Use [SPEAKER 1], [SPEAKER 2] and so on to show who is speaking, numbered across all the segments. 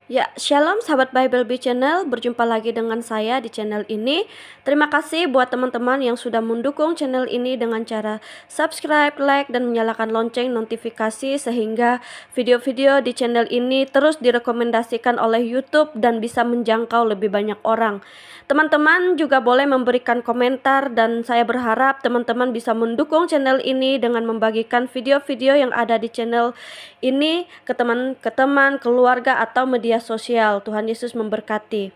[SPEAKER 1] Ya, Shalom sahabat Bible Bee Channel, berjumpa lagi dengan saya di channel ini. Terima kasih buat teman-teman yang sudah mendukung channel ini dengan cara subscribe, like, dan menyalakan lonceng notifikasi sehingga video-video di channel ini terus direkomendasikan oleh YouTube dan bisa menjangkau lebih banyak orang. Teman-teman juga boleh memberikan komentar dan saya berharap teman-teman bisa mendukung channel ini dengan membagikan video-video yang ada di channel ini ke teman, keluarga atau media sosial. Tuhan Yesus memberkati.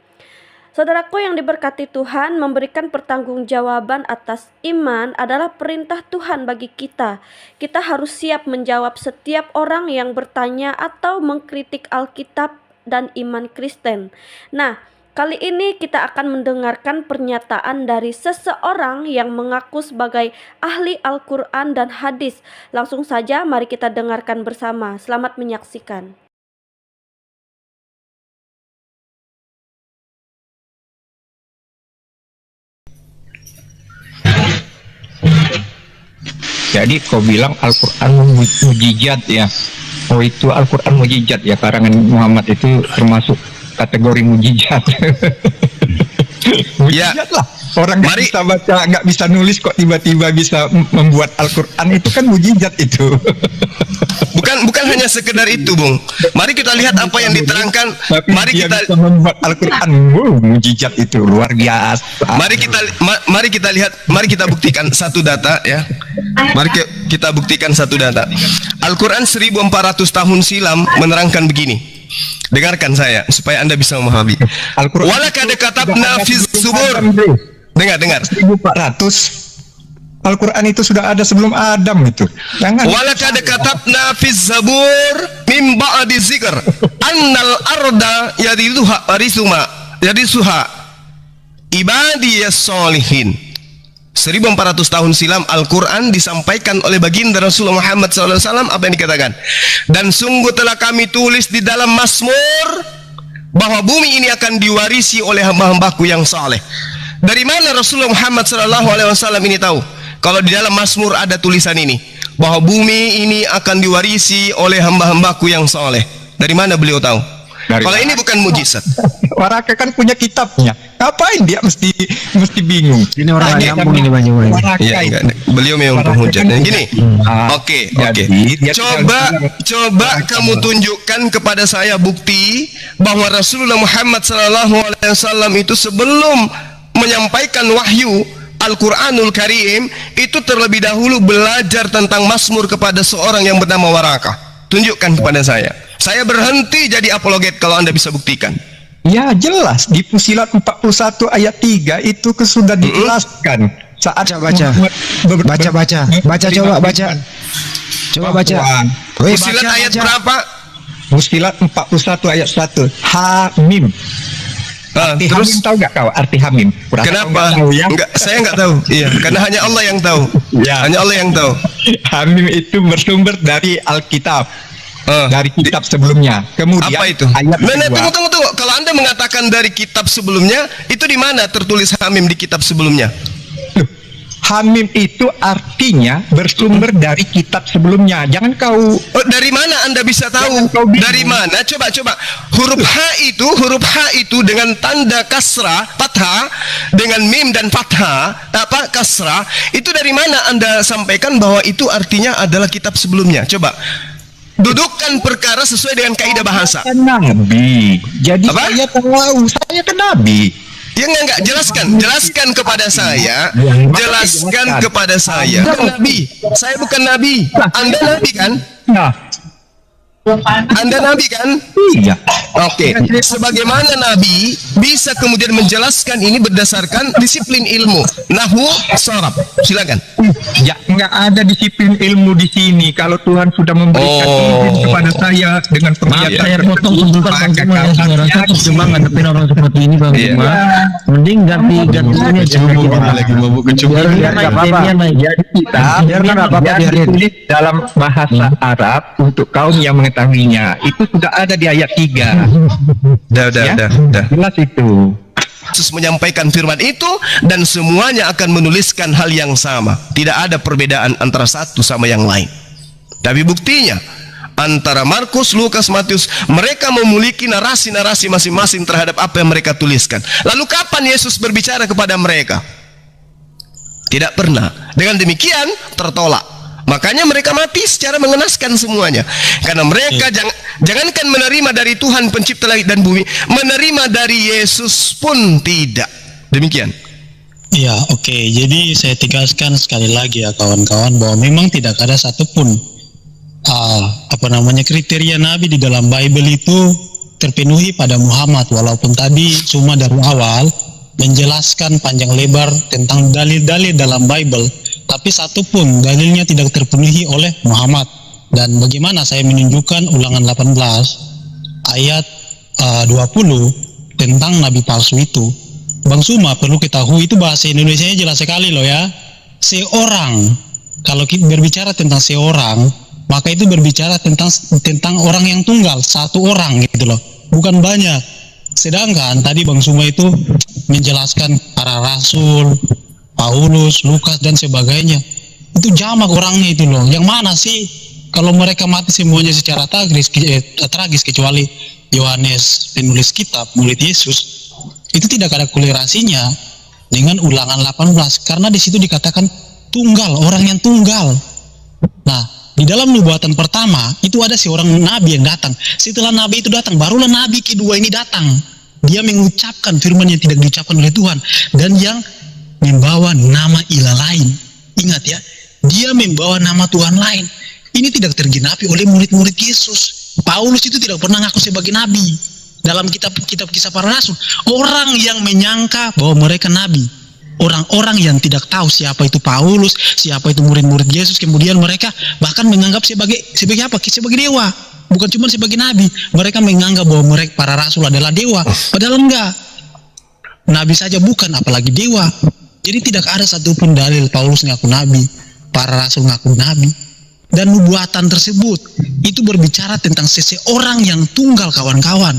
[SPEAKER 1] Saudaraku yang diberkati Tuhan, memberikan pertanggungjawaban atas iman adalah perintah Tuhan bagi kita. Kita harus siap menjawab setiap orang yang bertanya atau mengkritik Alkitab dan iman Kristen. Nah, kali ini kita akan mendengarkan pernyataan dari seseorang yang mengaku sebagai ahli Al-Quran dan hadis. Langsung saja mari kita dengarkan bersama. Selamat menyaksikan.
[SPEAKER 2] Jadi kau bilang Al-Quran mujizat ya. Oh, itu Al-Quran mujizat ya, karangan Muhammad itu termasuk kategori mujizat. Mujizat lah. Orang nggak bisa baca, nggak bisa nulis kok tiba-tiba bisa membuat Al-Quran, itu kan mujizat itu.
[SPEAKER 3] Bukan hanya sekedar itu, Bung. Mari kita lihat apa yang diterangkan.
[SPEAKER 2] Tapi
[SPEAKER 3] Mari
[SPEAKER 2] dia
[SPEAKER 3] kita
[SPEAKER 2] bisa membuat Al-Quran, mujizat itu luar biasa.
[SPEAKER 3] mari kita lihat, mari kita buktikan satu data ya. Mari kita buktikan satu data. Al-Quran 1400 tahun silam menerangkan begini. Dengarkan saya supaya Anda bisa memahami.
[SPEAKER 2] Al-Quran
[SPEAKER 3] Walakad katabna fiz zubur. Dengar.
[SPEAKER 2] 1400. Al-Quran itu sudah ada sebelum Adam itu. Jangan.
[SPEAKER 3] Walakad katabna fiz zabur mim ba'di zikr annal arda yadisuha ibadiyas solihin. 1400 tahun silam Al-Quran disampaikan oleh baginda Rasulullah Muhammad SAW. Apa yang dikatakan? Dan sungguh telah kami tulis di dalam Mazmur bahwa bumi ini akan diwarisi oleh hamba-hambaku yang saleh. Dari mana Rasulullah Muhammad SAW ini tahu? Kalau di dalam Mazmur ada tulisan ini, bahwa bumi ini akan diwarisi oleh hamba-hambaku yang saleh. Dari mana beliau tahu? Kalau ini bukan mujizat.
[SPEAKER 2] Waraka kan punya kitabnya. Ngapain dia mesti bingung?
[SPEAKER 4] Ini orang nyambung ini banyak orang.
[SPEAKER 3] Iya, beliau memang penghujat. Nah, gini. Oke. Coba kamu tunjukkan kepada saya bukti bahwa Rasulullah Muhammad SAW itu sebelum menyampaikan wahyu Al-Quranul Karim itu terlebih dahulu belajar tentang Mazmur kepada seorang yang bernama Waraka. Tunjukkan kepada saya. Saya berhenti jadi apologet kalau Anda bisa buktikan.
[SPEAKER 2] Ya jelas di Fusilat 41 ayat 3 itu sudah dijelaskan saat
[SPEAKER 4] Coba baca.
[SPEAKER 3] Fusilat ayat berapa?
[SPEAKER 2] Fusilat 41 ayat 1. Hamim. Arti
[SPEAKER 3] Terus
[SPEAKER 2] hamim tahu nggak kau arti hamim?
[SPEAKER 3] kenapa? Saya nggak tahu. Iya, karena hanya Allah yang tahu.
[SPEAKER 2] Ya.
[SPEAKER 3] Hanya Allah yang tahu.
[SPEAKER 2] Hamim itu bersumber dari Alkitab. Dari kitab sebelumnya. Kemudian
[SPEAKER 3] Apa itu?
[SPEAKER 2] ayat
[SPEAKER 3] Tunggu. Kalau Anda mengatakan dari kitab sebelumnya, itu di mana tertulis Hamim di kitab sebelumnya?
[SPEAKER 2] Hamim itu artinya bersumber dari kitab sebelumnya. Jangan kau
[SPEAKER 3] Dari mana Anda bisa tahu? Dari mana? Coba. Huruf H itu dengan tanda kasrah, fathah, dengan mim dan fathah, kasrah, itu dari mana Anda sampaikan bahwa itu artinya adalah kitab sebelumnya? Coba. Dudukkan perkara sesuai dengan kaidah bahasa.
[SPEAKER 2] Nabi. Jadi
[SPEAKER 3] Apa?
[SPEAKER 2] saya kan Nabi.
[SPEAKER 3] Ya enggak, jelaskan kepada saya. Jelaskan kepada saya. Nabi. Saya bukan nabi. Anda nabi kan?
[SPEAKER 2] Nah,
[SPEAKER 3] Anda nabi kan?
[SPEAKER 2] iya.
[SPEAKER 3] Oke. Sebagaimana nabi bisa kemudian menjelaskan ini berdasarkan disiplin ilmu nahwu sharaf. Silakan.
[SPEAKER 2] Ya, nggak ada disiplin ilmu di sini. Kalau Tuhan sudah memberikan izin kepada saya dengan penglihatan
[SPEAKER 4] Saya potong sebentar Bang Juma ya, saya rasa cuma ngadepin orang seperti ini Bang Juma. Mending ganti ini aja.
[SPEAKER 3] Lagi mabuk kecubung.
[SPEAKER 4] Biar naik.
[SPEAKER 2] Jadi kita
[SPEAKER 4] Biar nggak apa-apa, biarin.
[SPEAKER 2] ditulis dalam bahasa Arab untuk kaum yang mengetahuinya. Itu sudah ada di ayat 3.
[SPEAKER 3] Udah.
[SPEAKER 2] Jelas itu.
[SPEAKER 3] Yesus menyampaikan firman itu dan semuanya akan menuliskan hal yang sama. Tidak ada perbedaan antara satu sama yang lain. Tapi buktinya antara Markus, Lukas, Matius, mereka memiliki narasi-narasi masing-masing terhadap apa yang mereka tuliskan. Lalu kapan Yesus berbicara kepada mereka? Tidak pernah. Dengan demikian tertolak. Makanya mereka mati secara mengenaskan semuanya. Karena mereka jangankan menerima dari Tuhan pencipta langit dan bumi, menerima dari Yesus pun tidak. Demikian.
[SPEAKER 5] Ya, oke. Jadi saya tegaskan sekali lagi ya kawan-kawan, bahwa memang tidak ada satupun kriteria Nabi di dalam Bible itu terpenuhi pada Muhammad. Walaupun tadi cuma dari awal menjelaskan panjang lebar tentang dalil-dalil dalam Bible, tapi satupun dalilnya tidak terpenuhi oleh Muhammad. Dan bagaimana saya menunjukkan Ulangan 18 ayat 20 tentang nabi palsu itu. Bang Suma perlu ketahui, itu bahasa Indonesianya jelas sekali loh ya. Seorang, kalau kita berbicara tentang seorang, maka itu berbicara tentang orang yang tunggal, satu orang gitu loh, bukan banyak. Sedangkan tadi Bang Suma itu menjelaskan para rasul, Paulus, Lukas dan sebagainya, itu jamak orangnya itu loh. Yang mana sih kalau mereka mati semuanya secara tragis kecuali Yohanes penulis kitab, murid Yesus, itu tidak ada kolerasinya dengan Ulangan 18, karena di situ dikatakan tunggal, orang yang tunggal. Nah, di dalam nubuatan pertama itu ada seorang nabi yang datang. Setelah nabi itu datang, barulah nabi kedua ini datang. Dia mengucapkan firman yang tidak diucapkan oleh Tuhan dan yang membawa nama ilah lain. Ingat ya, dia membawa nama Tuhan lain. Ini tidak tergenapi oleh murid-murid Yesus. Paulus itu tidak pernah ngaku sebagai nabi. Dalam kitab kisah para rasul, orang yang menyangka bahwa mereka nabi, orang-orang yang tidak tahu siapa itu Paulus, siapa itu murid-murid Yesus, kemudian mereka bahkan menganggap sebagai apa? Sebagai dewa, bukan cuma sebagai nabi. Mereka menganggap bahwa mereka para rasul adalah dewa, padahal enggak. Nabi saja bukan, apalagi dewa. Jadi tidak ada satupun dalil Paulus ngaku nabi, para rasul ngaku nabi. Dan nubuatan tersebut itu berbicara tentang seseorang yang tunggal, kawan-kawan.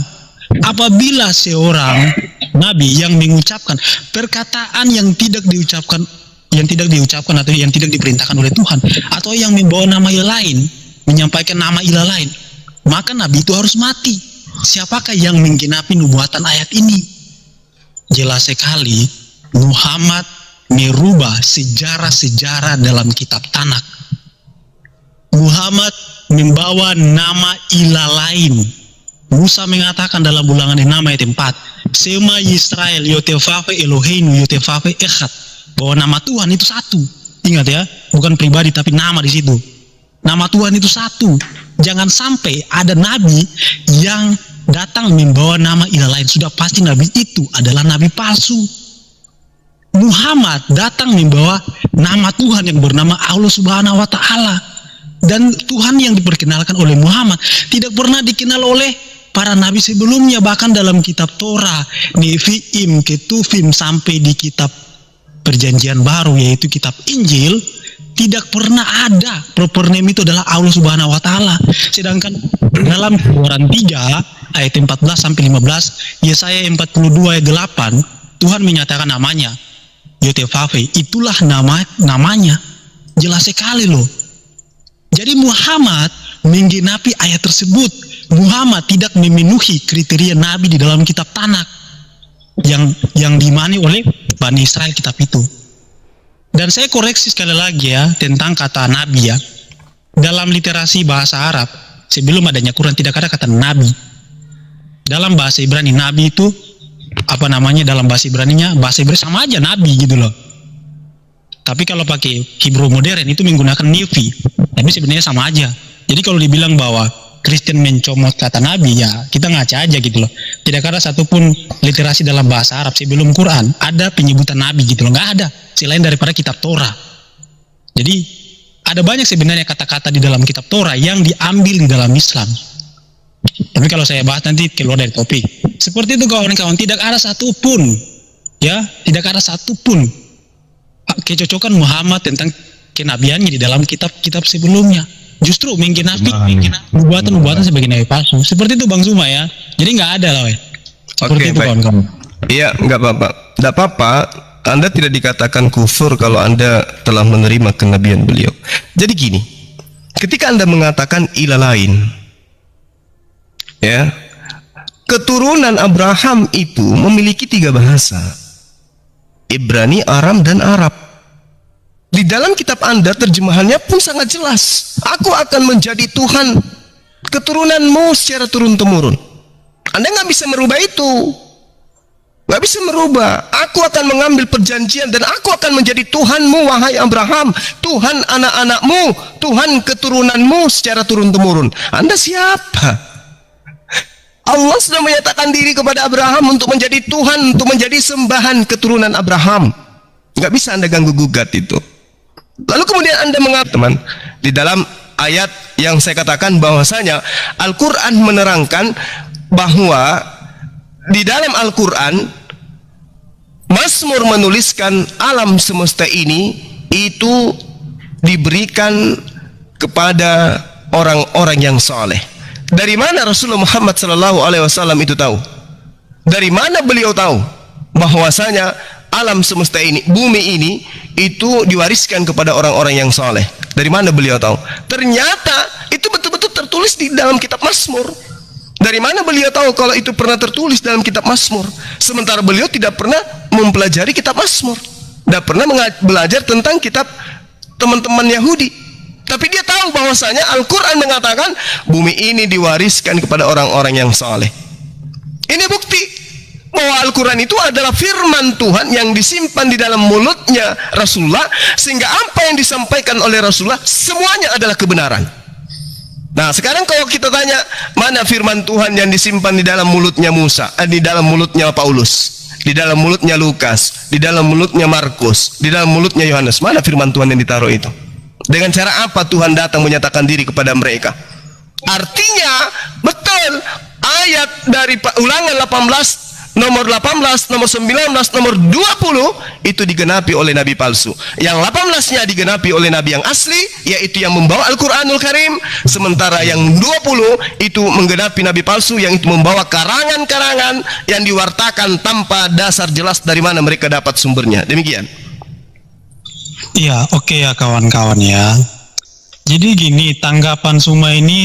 [SPEAKER 5] Apabila seorang nabi yang mengucapkan perkataan yang tidak diucapkan atau yang tidak diperintahkan oleh Tuhan, atau yang membawa nama ilah lain, menyampaikan nama ilah lain, maka nabi itu harus mati. Siapakah yang menggenapi nubuatan ayat ini? Jelas sekali Muhammad merubah sejarah-sejarah dalam kitab Tanakh. Muhammad membawa nama ilah lain. Musa mengatakan dalam Ulangan 6 ayat 4, Sema Yisrael Yotefafe Eloheinu Yotefafe Echad, bahwa nama Tuhan itu satu. Ingat ya, bukan pribadi tapi nama di situ. Nama Tuhan itu satu. Jangan sampai ada nabi yang datang membawa nama ilah lain. Sudah pasti nabi itu adalah nabi palsu. Muhammad datang membawa nama Tuhan yang bernama Allah Subhanahu wa Ta'ala. Dan Tuhan yang diperkenalkan oleh Muhammad tidak pernah dikenal oleh para nabi sebelumnya. Bahkan dalam kitab Torah, Nevi'im, Ketuvim, sampai di kitab Perjanjian Baru yaitu kitab Injil, tidak pernah ada proper name itu adalah Allah Subhanahu wa Ta'ala. Sedangkan dalam Keluaran 3 ayat 14 sampai 15, Yesaya 42 ayat 8, Tuhan menyatakan namanya Yotefafe, itulah namanya. Jelas sekali loh. Jadi Muhammad menggenapi ayat tersebut. Muhammad tidak memenuhi kriteria nabi di dalam kitab Tanakh yang dimani oleh Bani Israel kitab itu. Dan saya koreksi sekali lagi ya tentang kata nabi ya. Dalam literasi bahasa Arab sebelum adanya Quran tidak ada kata nabi. Dalam bahasa Ibrani nabi itu dalam bahasa Ibraninya, bahasa Ibrani sama aja nabi gitu loh. Tapi kalau pakai Hebrew modern itu menggunakan nevi, tapi sebenarnya sama aja. Jadi kalau dibilang bahwa Kristen mencomot kata nabi, ya kita ngaca aja gitu loh. Tidak ada satupun literasi dalam bahasa Arab sebelum Quran ada penyebutan nabi gitu loh, nggak ada. Selain daripada kitab Torah. Jadi ada banyak sebenarnya kata-kata di dalam kitab Torah yang diambil di dalam Islam. Tapi kalau saya bahas nanti keluar dari topik. Seperti itu kawan-kawan, tidak ada satupun kecocokan Muhammad tentang kenabiannya di dalam kitab-kitab sebelumnya. Justru menggenapi nubuatan sebagai nabi palsu. Seperti itu Bang Suma ya. Jadi nggak ada lah. Seperti itu kawan-kawan.
[SPEAKER 3] Iya, nggak apa-apa. Nggak apa-apa. Anda tidak dikatakan kufur kalau Anda telah menerima kenabian beliau. Jadi gini, ketika Anda mengatakan ilah lain, ya, keturunan Abraham itu memiliki 3 bahasa, Ibrani, Aram, dan Arab. Di dalam kitab Anda terjemahannya pun sangat jelas. Aku akan menjadi Tuhan keturunanmu secara turun-temurun. Anda nggak bisa merubah itu. Nggak bisa merubah. Aku akan mengambil perjanjian dan aku akan menjadi Tuhanmu, wahai Abraham. Tuhan anak-anakmu, Tuhan keturunanmu secara turun-temurun. Anda siapa? Allah sudah menyatakan diri kepada Abraham untuk menjadi Tuhan, untuk menjadi sembahan keturunan Abraham. Nggak bisa Anda ganggu-gugat itu. Lalu kemudian Anda mengatakan, teman, di dalam ayat yang saya katakan bahwasanya Al-Quran menerangkan bahwa di dalam Al-Quran Mazmur menuliskan alam semesta ini itu diberikan kepada orang-orang yang soleh. Dari mana Rasulullah Muhammad SAW itu tahu? Dari mana beliau tahu bahwasanya alam semesta ini, bumi ini itu diwariskan kepada orang-orang yang soleh? Dari mana beliau tahu? Ternyata itu betul-betul tertulis di dalam kitab Mazmur. Dari mana beliau tahu kalau itu pernah tertulis dalam kitab Mazmur? Sementara beliau tidak pernah mempelajari kitab Mazmur, tidak pernah belajar tentang kitab teman-teman Yahudi. Tapi dia tahu bahwasanya Al-Quran mengatakan bumi ini diwariskan kepada orang-orang yang soleh. Ini bukti bahwa Al-Quran itu adalah firman Tuhan yang disimpan di dalam mulutnya Rasulullah, sehingga apa yang disampaikan oleh Rasulullah semuanya adalah kebenaran. Nah, sekarang kalau kita tanya, mana firman Tuhan yang disimpan di dalam mulutnya Musa, di dalam mulutnya Paulus, di dalam mulutnya Lukas, di dalam mulutnya Markus, di dalam mulutnya Yohanes? Mana firman Tuhan yang ditaruh itu? Dengan cara apa Tuhan datang menyatakan diri kepada mereka? Artinya, betul, ayat dari Ulangan 18, nomor 18, nomor 19, nomor 20 itu digenapi oleh nabi palsu. Yang 18-nya digenapi oleh nabi yang asli, yaitu yang membawa Al-Quranul Karim. Sementara yang 20 itu menggenapi nabi palsu, yang itu membawa karangan-karangan yang diwartakan tanpa dasar jelas dari mana mereka dapat sumbernya. Demikian.
[SPEAKER 5] Iya, oke ya kawan-kawan ya. Jadi gini, tanggapan Suma ini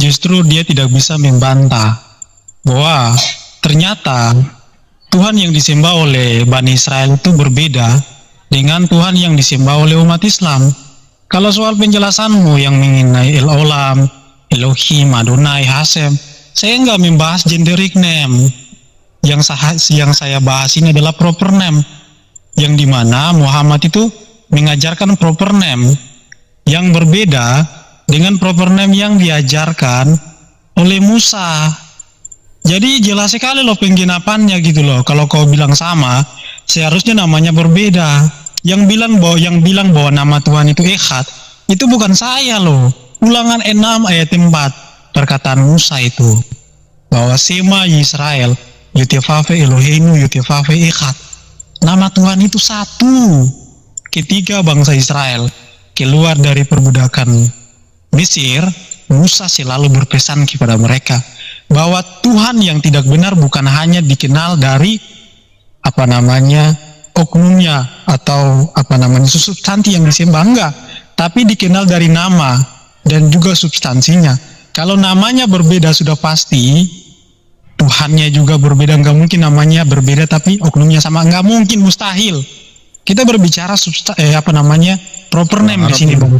[SPEAKER 5] justru dia tidak bisa membantah bahwa ternyata Tuhan yang disembah oleh Bani Israel itu berbeda dengan Tuhan yang disembah oleh umat Islam. Kalau soal penjelasanmu yang mengenai El-Olam, Elohim, Adonai, Hasem, saya nggak membahas generic name. Yang saya bahas ini adalah proper name, yang dimana Muhammad itu mengajarkan proper name yang berbeda dengan proper name yang diajarkan oleh Musa. Jadi jelas sekali loh penggenapannya gitu loh. Kalau kau bilang sama, seharusnya namanya berbeda. Yang bilang bahwa nama Tuhan itu Echad, itu bukan saya loh. Ulangan 6 ayat 4, perkataan Musa itu, bahwa Sema Yisrael, Yutefave Eloheinu Yutefave Echad. Nama Tuhan itu satu. Ketika bangsa Israel keluar dari perbudakan Mesir, Musa selalu berpesan kepada mereka bahwa Tuhan yang tidak benar bukan hanya dikenal dari oknumnya atau substansi yang disembah, enggak, tapi dikenal dari nama dan juga substansinya. Kalau namanya berbeda sudah pasti Tuhannya juga berbeda. Nggak mungkin namanya berbeda tapi oknumnya sama, nggak mungkin, mustahil. Kita berbicara proper name di sini, Bang.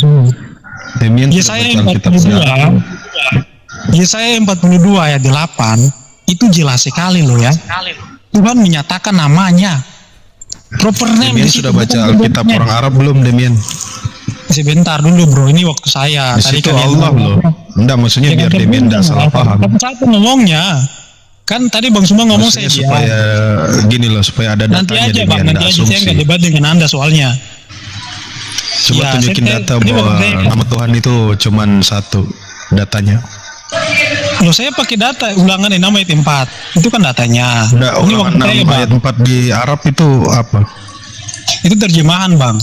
[SPEAKER 5] Yesaya 42 ayat 8 itu jelas sekali loh ya. Tuhan menyatakan namanya. Proper name
[SPEAKER 6] Demian sudah baca Alkitab orang Arab belum, Demian?
[SPEAKER 5] Sebentar dulu bro, ini waktu saya.
[SPEAKER 6] Di situ Allah loh. Enggak, maksudnya biar Demian tidak salah paham.
[SPEAKER 5] Tapi saya ngomongnya kan tadi Bang Suma ngomong
[SPEAKER 6] maksudnya
[SPEAKER 5] saya
[SPEAKER 6] supaya gini loh, supaya ada datanya.
[SPEAKER 5] Nanti aja Bang, nanti aja saya nggak debat dengan Anda soalnya.
[SPEAKER 6] Coba
[SPEAKER 5] ya,
[SPEAKER 6] tunjukin data bahwa nama Tuhan itu cuman satu datanya.
[SPEAKER 5] Loh, saya pakai data Ulangan 6 ayat 4. Itu kan datanya.
[SPEAKER 6] Udah,
[SPEAKER 5] ini
[SPEAKER 6] Ulangan 6 ayat 4 di Arab itu apa?
[SPEAKER 5] Itu terjemahan, Bang.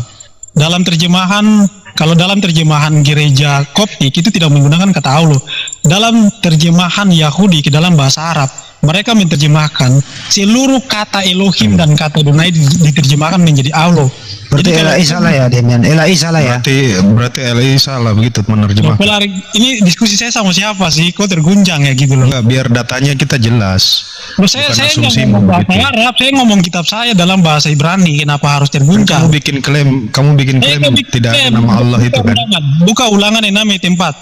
[SPEAKER 5] Kalau dalam terjemahan gereja Koptik itu tidak menggunakan kata Allah, dalam terjemahan Yahudi ke dalam bahasa Arab, mereka menerjemahkan seluruh kata Elohim dan kata Adonai diterjemahkan menjadi Allah.
[SPEAKER 7] Berarti Elai salah ya, Demian. Elai salah ya.
[SPEAKER 6] Berarti LI salah begitu menerjemahkan.
[SPEAKER 5] Ini diskusi saya sama siapa sih? Kok terguncang ya gitu loh.
[SPEAKER 6] Enggak, biar datanya kita jelas.
[SPEAKER 5] Loh, saya
[SPEAKER 6] Bukan
[SPEAKER 5] nggak
[SPEAKER 6] asumsi
[SPEAKER 5] ngomong bahasa
[SPEAKER 6] gitu.
[SPEAKER 5] Arab, saya ngomong kitab saya dalam bahasa Ibrani. Kenapa harus terguncang?
[SPEAKER 6] Kamu bikin klaim tidak ada nama Allah itu kan?
[SPEAKER 5] Buka ulangan yang namanya tempat.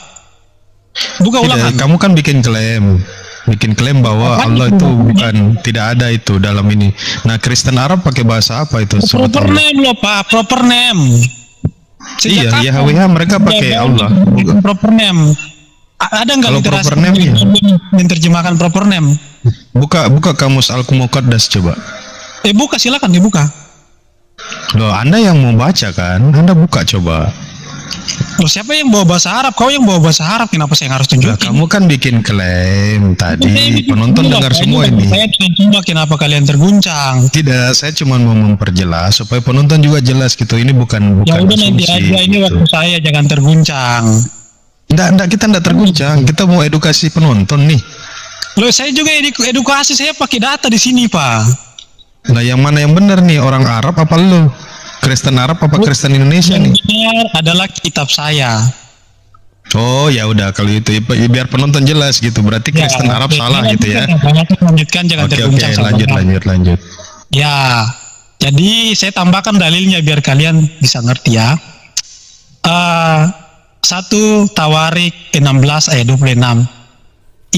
[SPEAKER 5] Buka ulangan.
[SPEAKER 6] Kamu kan bikin klaim bahwa Allah itu bukan, tidak ada itu dalam ini. Nah, Kristen Arab pakai bahasa apa itu?
[SPEAKER 5] Proper name loh Pak, proper name.
[SPEAKER 6] Iya, YHWH mereka pakai Allah.
[SPEAKER 5] Proper name. Ada nggak
[SPEAKER 6] Kalau
[SPEAKER 5] literasi
[SPEAKER 6] proper name, ya.
[SPEAKER 5] menerjemahkan proper name?
[SPEAKER 6] Buka kamus Al-Muqaddas coba.
[SPEAKER 5] Buka, silakan dibuka.
[SPEAKER 6] Loh, Anda yang mau baca kan? Anda buka coba.
[SPEAKER 5] Loh, siapa yang bawa bahasa Arab? Kau yang bawa bahasa Arab, kenapa saya harus tunjukin?
[SPEAKER 6] Nah, kamu kan bikin klaim tadi. Penonton dengar semua ini.
[SPEAKER 5] Saya cuma kenapa kalian terguncang?
[SPEAKER 6] Tidak, saya cuma mau memperjelas supaya penonton juga jelas gitu. Ini bukan
[SPEAKER 5] Ya udah, nanti
[SPEAKER 6] asumsi,
[SPEAKER 5] aja, ini
[SPEAKER 6] gitu.
[SPEAKER 5] waktu saya, jangan terguncang.
[SPEAKER 6] Enggak, kita enggak terguncang. Kita mau edukasi penonton nih.
[SPEAKER 5] Loh, saya juga edukasi, saya pakai data di sini, Pak.
[SPEAKER 6] Nah, yang mana yang benar nih? Orang Arab apa lu? Kristen Arab apa Kristen Indonesia nih?
[SPEAKER 5] Yang benar adalah kitab saya.
[SPEAKER 6] Oh, ya udah kalau itu biar penonton jelas gitu. Berarti Kristen Arab salah gitu ya.
[SPEAKER 5] Lanjutkan, jangan
[SPEAKER 6] Oke,
[SPEAKER 5] terguncang.
[SPEAKER 6] lanjut.
[SPEAKER 5] Ya, jadi saya tambahkan dalilnya biar kalian bisa ngerti ya. 1 Tawarik 16 ayat 26.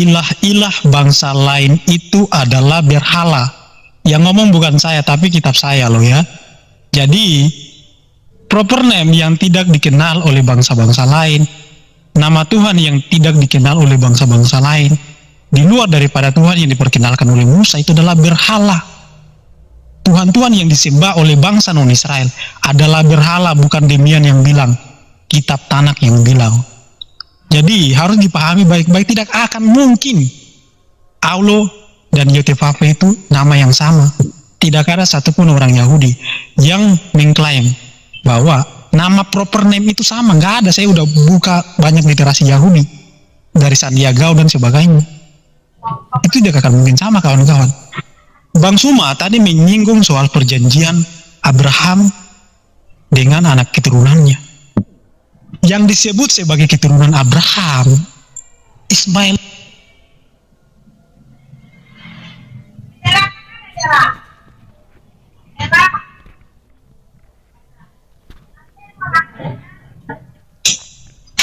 [SPEAKER 5] Ilah-ilah bangsa lain itu adalah berhala. Yang ngomong bukan saya, tapi kitab saya loh ya. Jadi, proper name yang tidak dikenal oleh bangsa-bangsa lain, nama Tuhan yang tidak dikenal oleh bangsa-bangsa lain, di luar daripada Tuhan yang diperkenalkan oleh Musa, itu adalah berhala. Tuhan-Tuhan yang disembah oleh bangsa non-Israel adalah berhala, bukan Demian yang bilang, kitab Tanak yang bilang. Jadi, harus dipahami baik-baik, tidak akan mungkin Allah dan Yotevave itu nama yang sama. Tidak ada satupun orang Yahudi yang mengklaim bahwa nama proper name itu sama. Nggak ada. Saya udah buka banyak literasi Yahudi dari Sandiagau dan sebagainya. Itu tidak akan mungkin sama, kawan-kawan. Bang Suma tadi menyinggung soal perjanjian Abraham dengan anak keturunannya. Yang disebut sebagai keturunan Abraham, Ismail.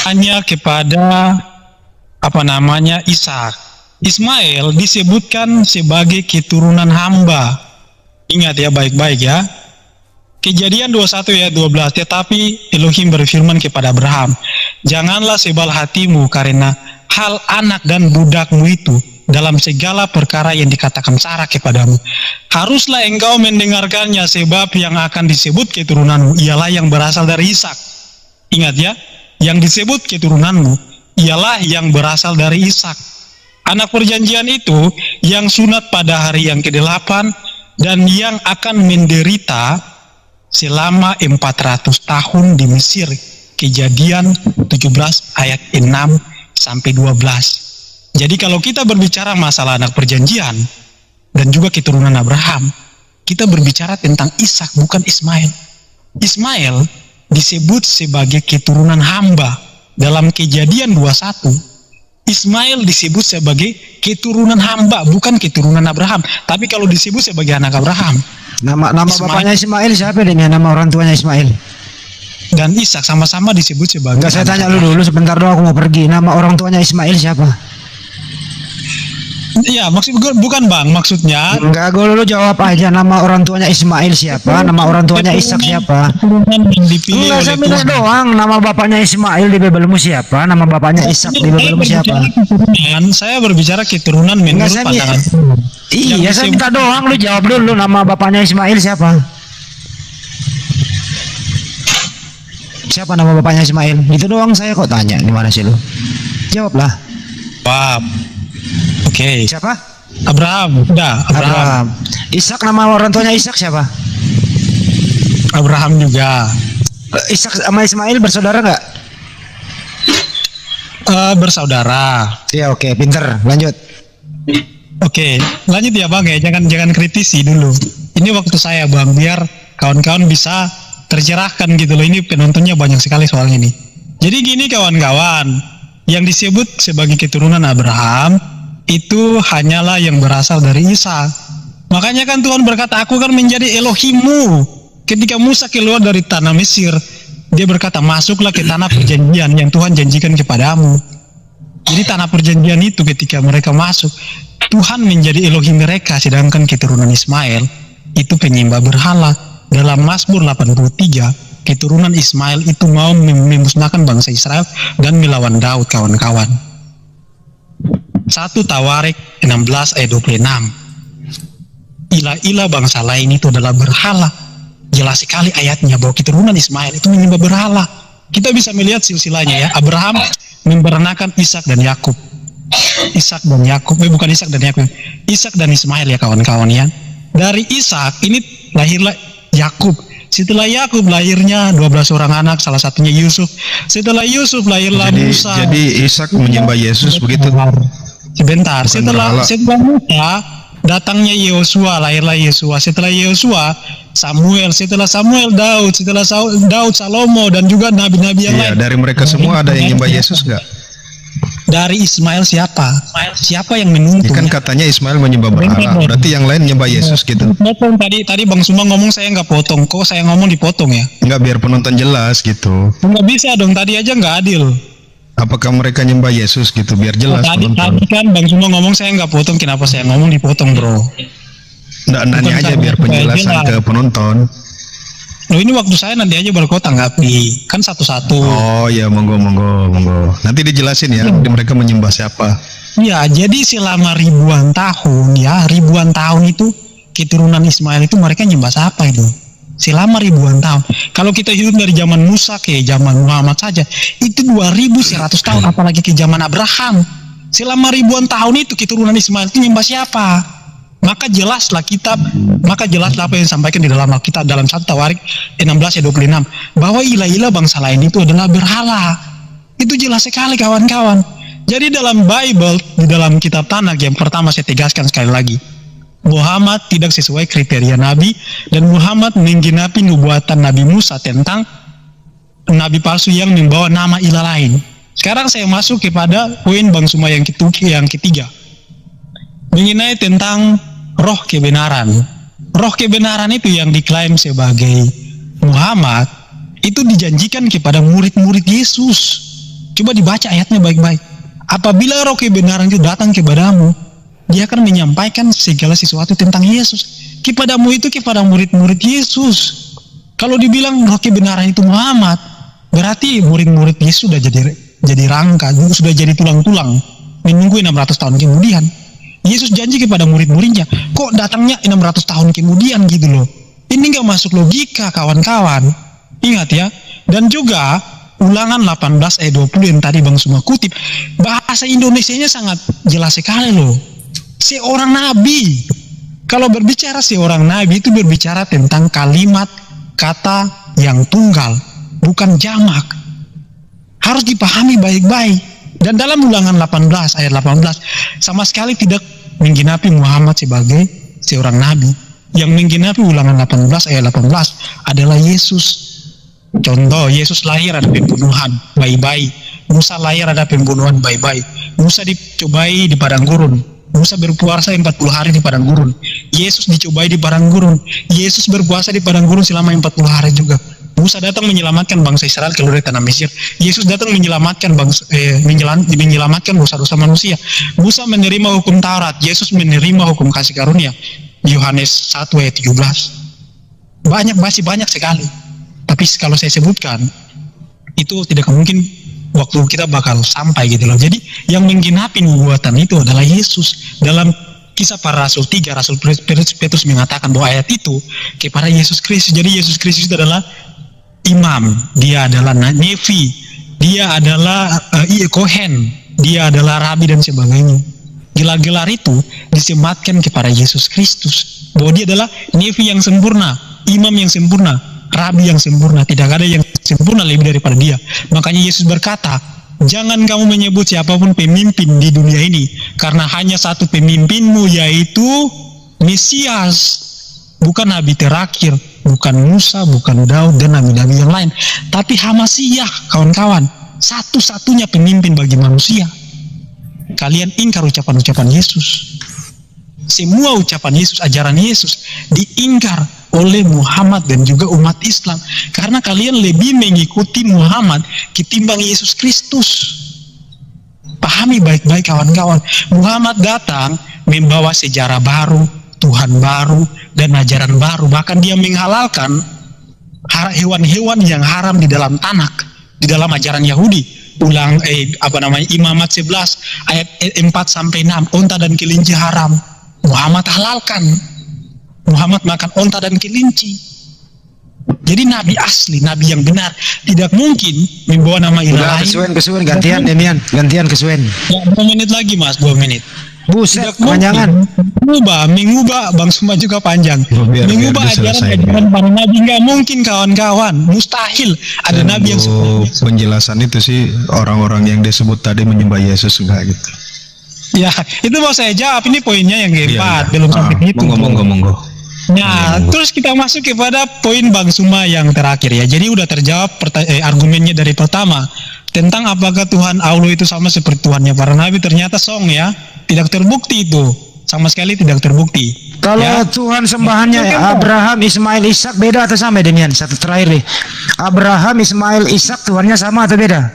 [SPEAKER 5] Hanya kepada Ishak. Ismail disebutkan sebagai keturunan hamba. Ingat ya baik-baik ya. Kejadian 21 ayat 12. Tetapi Elohim berfirman kepada Abraham, janganlah sebal hatimu karena hal anak dan budakmu itu dalam segala perkara yang dikatakan Sarah kepadamu. Haruslah engkau mendengarkannya, sebab yang akan disebut keturunanmu ialah yang berasal dari Ishak. Ingat ya, yang disebut keturunanmu ialah yang berasal dari Ishak. Anak perjanjian itu yang sunat pada hari yang ke-8 dan yang akan menderita selama 400 tahun di Mesir. Kejadian 17 ayat 6 sampai 12. Jadi kalau kita berbicara masalah anak perjanjian dan juga keturunan Abraham, kita berbicara tentang Ishak, bukan Ismail. Ismail disebut sebagai keturunan hamba dalam Kejadian 21. Ismail disebut sebagai keturunan hamba, bukan keturunan Abraham. Tapi kalau disebut sebagai anak Abraham,
[SPEAKER 7] Nama bapaknya Ismail siapa deh? Nama orang tuanya Ismail
[SPEAKER 5] dan Ishak sama-sama disebut sebagai.
[SPEAKER 7] Enggak, saya tanya lu dulu sebentar doang, aku mau pergi. Nama orang tuanya Ismail siapa?
[SPEAKER 5] Iya, maksud gue bukan Bang, maksudnya
[SPEAKER 7] Enggak, gue dulu jawab aja. Nama orang tuanya Ismail siapa? Nama orang tuanya Ishak siapa?
[SPEAKER 5] keturunan yang dipilih
[SPEAKER 7] Enggak,
[SPEAKER 5] oleh
[SPEAKER 7] saya minta
[SPEAKER 5] Tuhan.
[SPEAKER 7] doang. Nama bapaknya Ismail di Bibelmu siapa? Nama bapaknya Ishak di Bibelmu siapa?
[SPEAKER 5] Saya berbicara keturunan
[SPEAKER 7] Enggak,
[SPEAKER 5] menurut
[SPEAKER 7] saya
[SPEAKER 5] pandangan.
[SPEAKER 7] Iya, saya minta doang. Lu jawab dulu, nama bapaknya Ismail siapa? Siapa nama bapaknya Ismail? Itu doang saya kok tanya. Gimana sih lu? Jawablah.
[SPEAKER 5] Wow. Oke.
[SPEAKER 7] Siapa?
[SPEAKER 5] Abraham. Udah, Abraham.
[SPEAKER 7] Ishak, nama orang tuanya Ishak siapa?
[SPEAKER 5] Abraham juga.
[SPEAKER 7] Ishak sama Ismail bersaudara nggak?
[SPEAKER 5] bersaudara.
[SPEAKER 7] Iya, oke, pinter. Lanjut.
[SPEAKER 5] Oke, lanjut ya Bang ya, jangan kritisi dulu. Ini waktu saya Bang, biar kawan-kawan bisa tercerahkan gitu loh. Ini penontonnya banyak sekali soal ini. Jadi gini kawan-kawan, yang disebut sebagai keturunan Abraham itu hanyalah yang berasal dari Ishak. Makanya kan Tuhan berkata, aku kan menjadi Elohimmu. Ketika Musa keluar dari tanah Mesir, dia berkata, masuklah ke tanah perjanjian yang Tuhan janjikan kepadamu. Jadi tanah perjanjian itu ketika mereka masuk, Tuhan menjadi Elohim mereka, sedangkan keturunan Ismail itu penyembah berhala. Dalam Mazmur 83, keturunan Ismail itu mau memusnahkan bangsa Israel dan melawan Daud kawan-kawan. 1 Tawarik 16 ayat 26. Ilah-ilah bangsa lain itu adalah berhala. Jelas sekali ayatnya bahwa keturunan Ismail itu menyembah berhala. Kita bisa melihat silsilahnya ya. Abraham memperanakan Ishak dan Yakub. Ishak dan Yakub, bukan Ishak dan Yakub. Ishak dan Ismail ya kawan-kawan ya. Dari Ishak ini lahirlah Yakub. Setelah Yakub lahirnya 12 orang anak, salah satunya Yusuf. Setelah Yusuf lahirlah Musa.
[SPEAKER 6] Jadi Ishak menyembah Yesus begitu.
[SPEAKER 5] Sebentar.
[SPEAKER 6] Bukan
[SPEAKER 5] Setelah Musa datangnya Yosua, lahirlah Yosua. Setelah Yosua Samuel, setelah Samuel Daud, setelah Daud Salomo dan juga nabi-nabi yang
[SPEAKER 6] Iya,
[SPEAKER 5] lain.
[SPEAKER 6] dari mereka semua ada yang nyembah Yesus nggak?
[SPEAKER 5] Dari Ismail siapa? Siapa yang menuntun?
[SPEAKER 6] Kan katanya Ismail menyembah berhala. Berarti yang lain nyembah Yesus gitu.
[SPEAKER 5] Potong tadi Bang Suma ngomong, saya nggak potong. Kok saya ngomong dipotong ya?
[SPEAKER 6] Nggak, biar penonton jelas gitu.
[SPEAKER 5] Nggak bisa dong, tadi aja nggak adil.
[SPEAKER 6] Apakah mereka nyembah Yesus gitu? Biar jelas
[SPEAKER 5] Tadi
[SPEAKER 6] penonton.
[SPEAKER 5] kan Bang Suma ngomong saya nggak potong, kenapa saya ngomong dipotong bro?
[SPEAKER 6] Nggak, nanya aja biar penjelasan ke penonton.
[SPEAKER 5] Loh ini waktu saya nanti aja baru kau tanggapi, kan satu-satu.
[SPEAKER 6] Oh ya, monggo. Nanti dijelasin ya, mereka menyembah siapa.
[SPEAKER 5] Ya, jadi selama ribuan tahun itu keturunan Ismail itu mereka nyembah siapa itu? Selama ribuan tahun. Kalau kita hidup dari zaman Musa ke zaman Muhammad saja, itu 2100 tahun, apalagi ke zaman Abraham. Selama ribuan tahun itu keturunan Ismail itu nyembah siapa? Maka jelaslah apa yang disampaikan di dalam Alkitab dalam 1 Tawarik 16 ayat 26 bahwa ilah-ilah bangsa lain itu adalah berhala. Itu jelas sekali kawan-kawan. Jadi dalam Bible, di dalam kitab Tanakh yang pertama saya tegaskan sekali lagi, Muhammad tidak sesuai kriteria nabi dan Muhammad menggenapi nubuatan Nabi Musa tentang nabi palsu yang membawa nama ilah lain. Sekarang saya masuk kepada poin Bang Suma yang ketiga. Mengenai tentang roh kebenaran. Roh kebenaran itu yang diklaim sebagai Muhammad itu dijanjikan kepada murid-murid Yesus. Coba dibaca ayatnya baik-baik. Apabila roh kebenaran itu datang kepadamu, dia akan menyampaikan segala sesuatu tentang Yesus. Kepadamu itu kepada murid-murid Yesus. Kalau dibilang roh kebenaran itu Muhammad, berarti murid-murid Yesus sudah jadi rangka, sudah jadi tulang-tulang, menunggu 600 tahun kemudian. Yesus janji kepada murid-muridnya, kok datangnya 600 tahun kemudian gitu loh. Ini nggak masuk logika kawan-kawan. Ingat ya. Dan juga Ulangan 18 ayat 20 yang tadi Bang Suma kutip, bahasa Indonesianya sangat jelas sekali loh. Seorang nabi. Kalau berbicara seorang nabi itu berbicara tentang kalimat kata yang tunggal, bukan jamak. Harus dipahami baik-baik. Dan dalam Ulangan 18 ayat 18 sama sekali tidak menggenapi Muhammad sebagai seorang nabi. Yang menggenapi Ulangan 18 ayat 18 adalah Yesus. Contoh, Yesus lahir ada pembunuhan bayi-bayi. Musa lahir ada pembunuhan bayi-bayi. Musa dicobai di padang gurun. Musa berpuasa 40 hari di padang gurun. Yesus dicobai di padang gurun. Yesus berpuasa di padang gurun selama 40 hari juga. Musa datang menyelamatkan bangsa Israel keluar dari tanah Mesir. Yesus datang menyelamatkan menyelamatkan dosa-dosa manusia. Musa menerima hukum Taurat. Yesus menerima hukum kasih karunia. Yohanes 1 ayat 17. Masih banyak sekali. Tapi kalau saya sebutkan, itu tidak mungkin waktu kita bakal sampai gitu loh. Jadi yang menggenapi nubuatan itu adalah Yesus. Dalam Kisah Para Rasul 3, Rasul Petrus mengatakan bahwa ayat itu kepada Yesus Kristus. Jadi Yesus Kristus itu adalah imam, dia adalah nevi, dia adalah kohen, dia adalah rabi dan sebagainya. Gelar-gelar itu disematkan kepada Yesus Kristus bahwa dia adalah nevi yang sempurna, imam yang sempurna, rabi yang sempurna. Tidak ada yang sempurna lebih daripada dia. Makanya Yesus berkata, Jangan kamu menyebut siapapun pemimpin di dunia ini, karena hanya satu pemimpinmu, yaitu Mesias. Bukan nabi terakhir, bukan Musa, bukan Daud dan nabi-nabi yang lain, tapi Hamasyah, kawan-kawan. Satu-satunya pemimpin bagi manusia. Kalian ingkar ucapan-ucapan Yesus. Semua ucapan Yesus, ajaran Yesus diingkar oleh Muhammad dan juga umat Islam, karena kalian lebih mengikuti Muhammad ketimbang Yesus Kristus. Pahami baik-baik kawan-kawan, Muhammad datang membawa sejarah baru, Tuhan baru, dan ajaran baru. Bahkan dia menghalalkan hewan-hewan yang haram di dalam tanak, di dalam ajaran Yahudi. Imamat 11 ayat 4-6, onta dan kelinci haram, Muhammad halalkan. Muhammad makan onta dan kelinci. Jadi nabi asli, nabi yang benar, tidak mungkin membawa nama ilah lain.
[SPEAKER 7] Kesuwen gantian Demian, gantian kesuwen.
[SPEAKER 5] Ya, 2 menit lagi Mas, 2 menit.
[SPEAKER 7] Buset, kepanjangan.
[SPEAKER 5] Mengubah Bang Suma juga panjang. Mengubah ajaran para nabi nggak mungkin kawan-kawan, mustahil. Ada nabi yang
[SPEAKER 6] penjelasan itu sih orang-orang yang disebut tadi menyembah Yesus enggak gitu.
[SPEAKER 5] Ya, itu mau saya jawab. Ini poinnya yang keempat, belum sampai itu.
[SPEAKER 6] Monggo.
[SPEAKER 5] Nah, terus kita masuk kepada poin Bang Suma yang terakhir ya. Jadi udah terjawab argumennya dari pertama tentang apakah Tuhan Allah itu sama seperti Tuhannya para nabi. Ternyata song ya, tidak terbukti itu, sama sekali tidak terbukti.
[SPEAKER 7] Kalau
[SPEAKER 5] ya.
[SPEAKER 7] Tuhan sembahannya Abraham, Ismail, Ishak beda atau sama Demian? Satu terakhir nih, Abraham, Ismail, Ishak Tuhannya sama atau beda?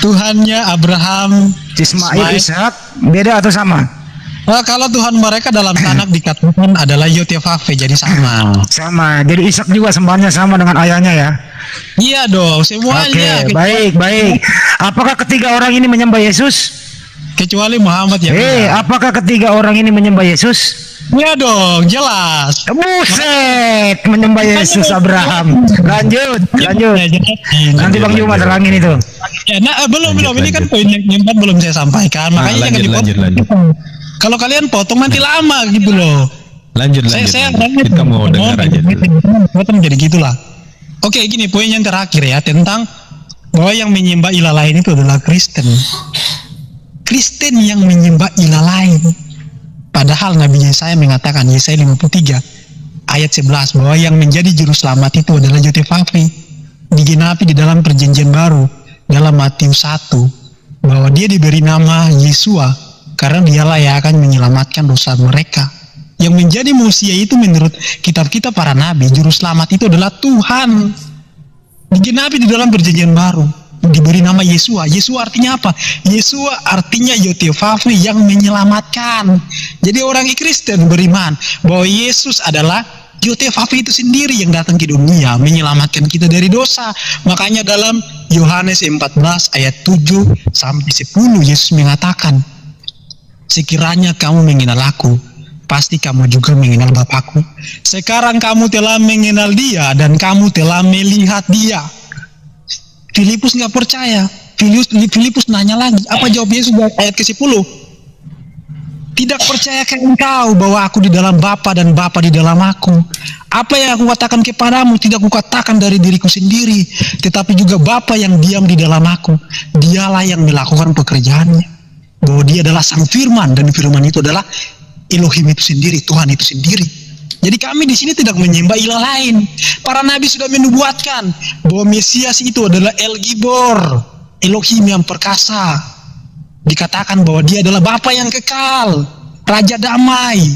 [SPEAKER 5] Tuhannya Abraham,
[SPEAKER 7] Ismail, Ishak beda atau sama?
[SPEAKER 5] Nah, kalau Tuhan mereka dalam tanak dikatakan adalah Yotevave, jadi sama.
[SPEAKER 7] Sama. Jadi Ishak juga sembahannya sama dengan ayahnya ya?
[SPEAKER 5] Iya dong, semuanya.
[SPEAKER 7] Oke, baik. Apakah ketiga orang ini menyembah Yesus?
[SPEAKER 5] Kecuali Muhammad ya.
[SPEAKER 7] Apakah ketiga orang ini menyembah Yesus?
[SPEAKER 5] Iya dong, jelas.
[SPEAKER 7] Buset, menyembah Yesus Abraham. Lanjut. Nanti Bang Juma terangin itu.
[SPEAKER 5] Ya, belum. Ini kan poin yang keempat belum saya sampaikan. Makanya
[SPEAKER 6] lanjut.
[SPEAKER 5] Kalau kalian potong nanti lama gitu loh.
[SPEAKER 6] Lanjut. Kita mau dengar aja.
[SPEAKER 5] Potong jadi gitulah. Oke, gini poin yang terakhir ya, tentang bahwa yang menyembah ilah lain itu adalah Kristen. Kristen yang menyembah ilah lain. Padahal Nabi Yesaya mengatakan, Yesaya 53 ayat 11, bahwa yang menjadi juru selamat itu adalah Yotevave. Digenapi di dalam perjanjian baru dalam Matius 1, bahwa dia diberi nama Yesua karena dialah yang akan menyelamatkan dosa mereka. Yang menjadi manusia itu menurut kitab-kitab para nabi, juru selamat itu adalah Tuhan. Digenapi di dalam perjanjian baru, diberi nama Yesua. Yesua artinya apa? Yesua artinya Yotevave, yang menyelamatkan. Jadi orang Kristen beriman bahwa Yesus adalah Yotevave itu sendiri yang datang ke dunia menyelamatkan kita dari dosa. Makanya dalam Yohanes 14 ayat 7 sampai 10 Yesus mengatakan, sekiranya kamu mengenal aku, pasti kamu juga mengenal Bapakku. Sekarang kamu telah mengenal dia dan kamu telah melihat dia. Filipus nggak percaya. Filipus nanya lagi, apa jawab Yesus ayat ke-10? Tidak percayakah engkau bahwa aku di dalam Bapa dan Bapa di dalam aku? Apa yang aku katakan kepadamu tidak kukatakan dari diriku sendiri, tetapi juga Bapa yang diam di dalam aku. Dialah yang melakukan pekerjaannya. Bahwa dia adalah sang firman, dan firman itu adalah Elohim itu sendiri, Tuhan itu sendiri. Jadi kami di sini tidak menyembah ilah lain. Para nabi sudah menubuatkan bahwa Mesias itu adalah El Gibor, Elohim yang perkasa. Dikatakan bahwa dia adalah Bapa yang kekal, Raja damai.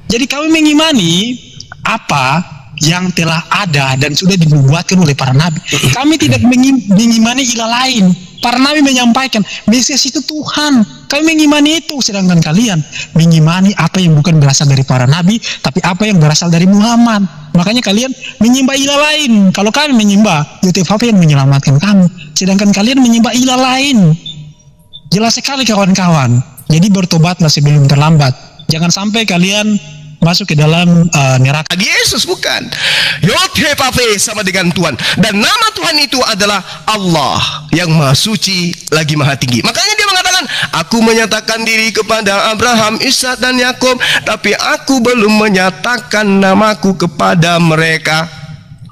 [SPEAKER 5] Jadi kami mengimani apa yang telah ada dan sudah dinubuatkan oleh para nabi. Kami tidak mengimani ilah lain. Para nabi menyampaikan Mesias itu Tuhan. Kami mengimani itu, sedangkan kalian mengimani apa yang bukan berasal dari para nabi, tapi apa yang berasal dari Muhammad. Makanya kalian menyembah ilah lain. Kalau kami menyembah Yotevave yang menyelamatkan kami, sedangkan kalian menyembah ilah lain. Jelas sekali kawan-kawan. Jadi bertobatlah sebelum terlambat. Jangan sampai kalian masuk ke dalam neraka.
[SPEAKER 3] Yesus bukan. Yotevave sama dengan Tuhan, dan nama Tuhan itu adalah Allah yang maha suci lagi maha tinggi. Makanya dia mengatakan, aku menyatakan diri kepada Abraham, Ishak dan Yakub, tapi aku belum menyatakan namaku kepada mereka.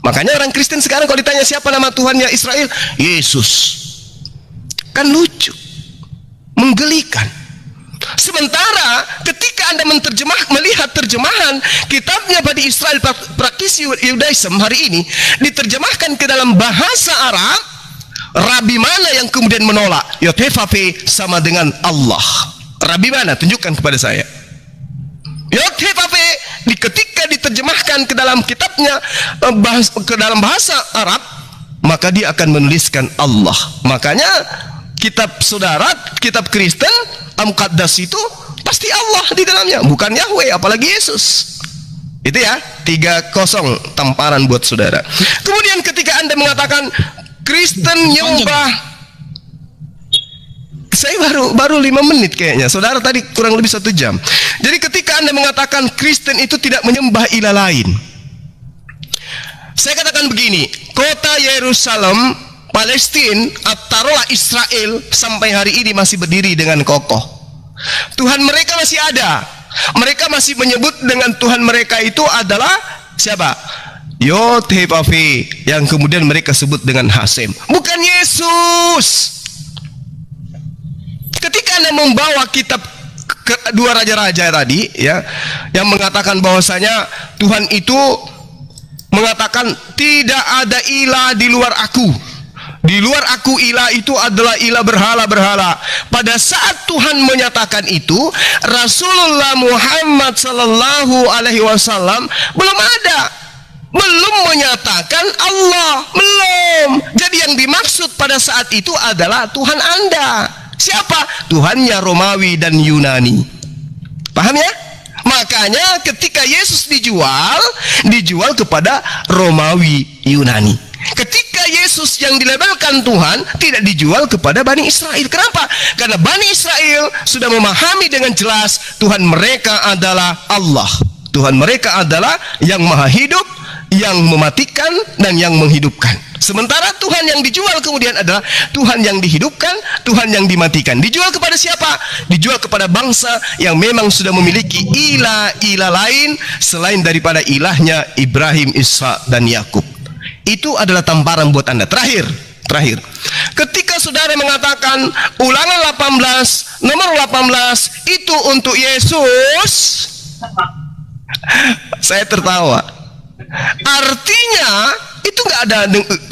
[SPEAKER 3] Makanya orang Kristen sekarang kalau ditanya siapa nama Tuhannya Israel, Yesus. Kan lucu, menggelikan. Sementara ketika Anda melihat terjemahan kitabnya Bani Israel praktisi Judaism hari ini diterjemahkan ke dalam bahasa Arab, rabi mana yang kemudian menolak Yod-Heh-Vav-He sama dengan Allah? Rabi mana? Tunjukkan kepada saya. Yod-Heh-Vav-He ketika diterjemahkan ke dalam kitabnya ke dalam bahasa Arab, maka dia akan menuliskan Allah. Makanya kitab saudara, kitab Kristen Al-Muqaddas itu pasti Allah di dalamnya, bukan Yahweh, apalagi Yesus. Itu ya, 3-0 tamparan buat saudara. Kemudian ketika Anda mengatakan Kristen nyembah, saya baru 5 menit kayaknya, saudara tadi kurang lebih 1 jam. Jadi ketika Anda mengatakan Kristen itu tidak menyembah ilah lain, saya katakan begini, kota Yerusalem Palestina, taruhlah Israel, sampai hari ini masih berdiri dengan kokoh. Tuhan mereka masih ada. Mereka masih menyebut dengan Tuhan mereka itu adalah siapa? Yod-Heh-Vav-He, yang kemudian mereka sebut dengan Hasem, bukan Yesus. Ketika Anda membawa kitab dua raja-raja tadi, ya, yang mengatakan bahwasanya Tuhan itu mengatakan tidak ada ilah di luar aku. Di luar aku ilah itu adalah ilah berhala-berhala. Pada saat Tuhan menyatakan itu, Rasulullah Muhammad sallallahu alaihi wasallam belum ada. Belum menyatakan Allah, belum. Jadi yang dimaksud pada saat itu adalah Tuhan Anda. Siapa? Tuhannya Romawi dan Yunani. Paham ya? Makanya ketika Yesus dijual kepada Romawi Yunani. Ketika Yesus yang dilabelkan Tuhan tidak dijual kepada Bani Israel. Kenapa? Karena Bani Israel sudah memahami dengan jelas Tuhan mereka adalah Allah. Tuhan mereka adalah yang maha hidup, yang mematikan dan yang menghidupkan. Sementara Tuhan yang dijual kemudian adalah Tuhan yang dihidupkan, Tuhan yang dimatikan. Dijual kepada siapa? Dijual kepada bangsa yang memang sudah memiliki ilah-ilah lain selain daripada ilahnya Ibrahim, Ishak dan Yakub. Itu adalah tamparan buat Anda. Terakhir. Ketika saudara mengatakan Ulangan 18, nomor 18 itu untuk Yesus, saya tertawa. Artinya itu nggak ada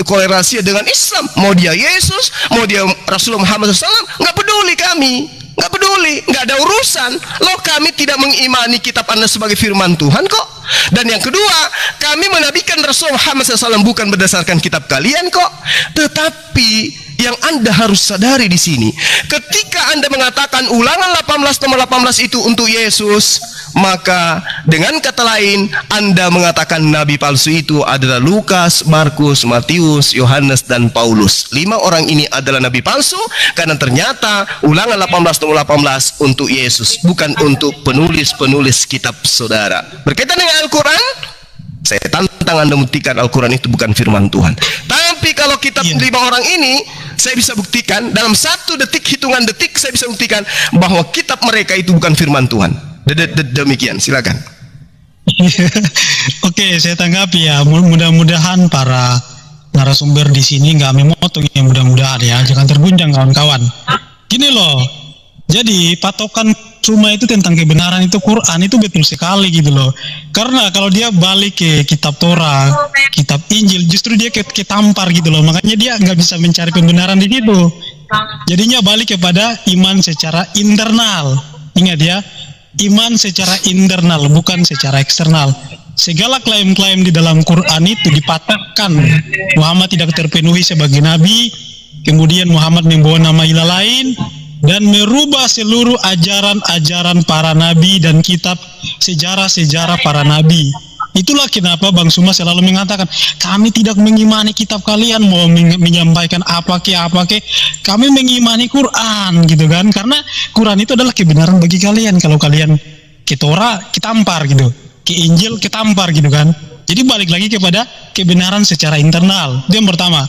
[SPEAKER 3] korelasi dengan Islam. Mau dia Yesus, mau dia Rasulullah Muhammad SAW, nggak peduli kami. Nggak peduli, nggak ada urusan. Loh, kami tidak mengimani kitab Anda sebagai firman Tuhan kok. Dan yang kedua, kami menabikan Rasulullah Muhammad SAW bukan berdasarkan kitab kalian kok. Tetapi yang Anda harus sadari di sini, ketika Anda mengatakan Ulangan 18 nomor 18 itu untuk Yesus, maka dengan kata lain Anda mengatakan nabi palsu itu adalah Lukas, Markus, Matius, Yohanes dan Paulus. 5 orang ini adalah nabi palsu karena ternyata Ulangan 18 nomor 18 untuk Yesus, bukan untuk penulis-penulis kitab saudara. Berkaitan dengan Al-Quran, saya tantang Anda membuktikan Al-Quran itu bukan firman Tuhan. Tapi kalau kitab 5 orang ini, saya bisa buktikan dalam 1 detik, hitungan detik, saya bisa buktikan bahwa kitab mereka itu bukan firman Tuhan. Demikian, silakan.
[SPEAKER 5] Oke, saya tanggapi ya. Mudah-mudahan para narasumber di sini nggak memotong ya, mudah-mudahan ya. Jangan terguncang kawan-kawan. Gini loh. Jadi patokan cuma itu tentang kebenaran itu Quran itu betul sekali gitu loh. Karena kalau dia balik ke kitab Torah, kitab Injil, justru dia ketampar gitu loh. Makanya dia nggak bisa mencari pembenaran di situ. Jadinya balik kepada iman secara internal. Ingat ya, iman secara internal bukan secara eksternal. Segala klaim-klaim di dalam Quran itu dipatahkan. Muhammad tidak terpenuhi sebagai nabi, kemudian Muhammad membawa nama ilah lain, dan merubah seluruh ajaran-ajaran para nabi dan kitab sejarah-sejarah para nabi. Itulah kenapa Bang Suma selalu mengatakan, kami tidak mengimani kitab kalian, mau menyampaikan apa ke, kami mengimani Quran gitu kan. Karena Quran itu adalah kebenaran bagi kalian. Kalau kalian ke Torah, kitampar gitu, ke Injil, kitampar gitu kan. Jadi balik lagi kepada kebenaran secara internal. Itu yang pertama.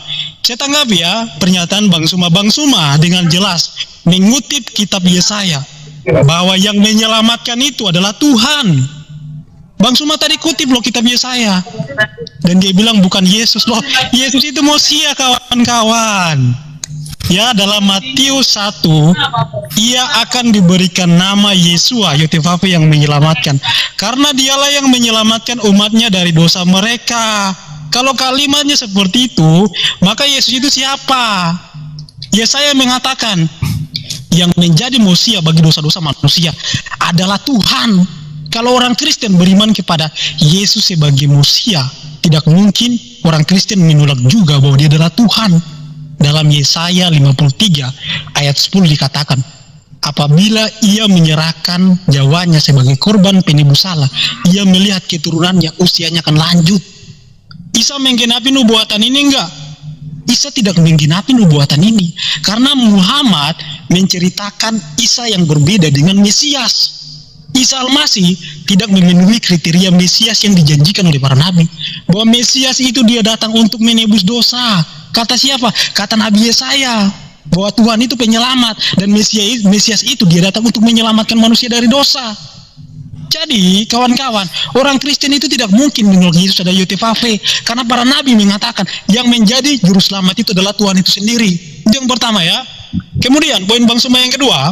[SPEAKER 5] Saya tanggapi ya pernyataan Bang Suma. Bang Suma dengan jelas mengutip kitab Yesaya bahwa yang menyelamatkan itu adalah Tuhan. Bang Suma tadi kutip loh kitab Yesaya, dan dia bilang bukan Yesus loh. Yesus itu Mosia kawan-kawan. ya, dalam Matius 1, ia akan diberikan nama Yesua, Yotefafe, yang menyelamatkan. Karena dialah yang menyelamatkan umatnya dari dosa mereka. Kalau kalimatnya seperti itu, maka Yesus itu siapa? Yesaya mengatakan, yang menjadi Mesia bagi dosa-dosa manusia adalah Tuhan. Kalau orang Kristen beriman kepada Yesus sebagai Mesia, tidak mungkin orang Kristen menolak juga bahwa dia adalah Tuhan. Dalam Yesaya 53 ayat 10 dikatakan, apabila ia menyerahkan nyawanya sebagai korban penebus salah, ia melihat keturunannya, usianya akan lanjut. Isa menggenapi nubuatan ini enggak? Isa tidak menggenapi nubuatan ini, karena Muhammad menceritakan Isa yang berbeda dengan Mesias. Isa Al-Masih tidak memenuhi kriteria Mesias yang dijanjikan oleh para nabi, bahwa Mesias itu dia datang untuk menebus dosa. Kata siapa? Kata Nabi Yesaya, bahwa Tuhan itu penyelamat, dan Mesias itu dia datang untuk menyelamatkan manusia dari dosa. Jadi kawan-kawan, orang Kristen itu tidak mungkin menolak Yesus ada Yotefafe, karena para nabi mengatakan yang menjadi juru selamat itu adalah Tuhan itu sendiri. Itu yang pertama ya. Kemudian poin Bang Suma yang kedua,